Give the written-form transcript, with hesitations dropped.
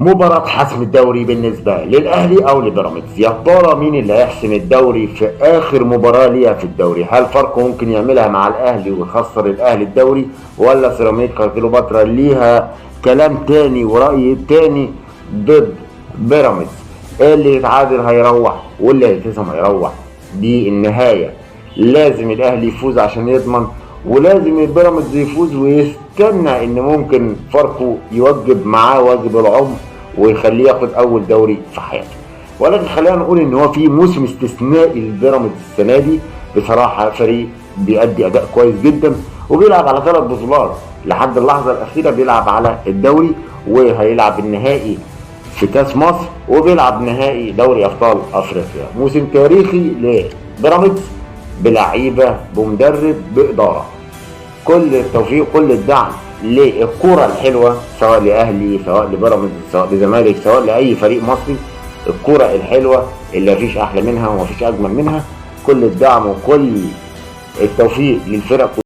مباراة حسم الدوري بالنسبة للأهلي أو لبيراميدز، يا ترى مين اللي هيحسم الدوري في آخر مباراة ليها في الدوري؟ هل فاركو ممكن يعملها مع الأهلي ويخسر الأهلي الدوري، ولا سيراميكا كليوباترا ليها كلام تاني ورأي تاني ضد بيراميدز؟ اللي يتعادل هيروح واللي هيتهزم هيروح، دي النهاية. لازم الأهلي يفوز عشان يضمن، ولازم البيراميدز يفوز ويستنى ان ممكن فاركو يوجب معاه واجب العمر ويخليه ياخد اول دوري في حياته. ولكن خلينا نقول ان هو في موسم استثنائي للبيراميدز السنه دي. بصراحه فريق بيأدي اداء كويس جدا وبيلعب على 3 بطولات لحد اللحظه الاخيره، بيلعب على الدوري وهيلعب النهائي في كاس مصر وبيلعب نهائي دوري ابطال افريقيا. موسم تاريخي لبيراميدز بلعيبه بمدرب باداره. كل التوفيق كل الدعم للكرة الحلوة، سواء لأهلي سواء لبيراميدز سواء لزمالك سواء لأي فريق مصري. الكرة الحلوة اللي مفيش أحلى منها ومفيش أجمل منها. كل الدعم وكل التوفيق للفرق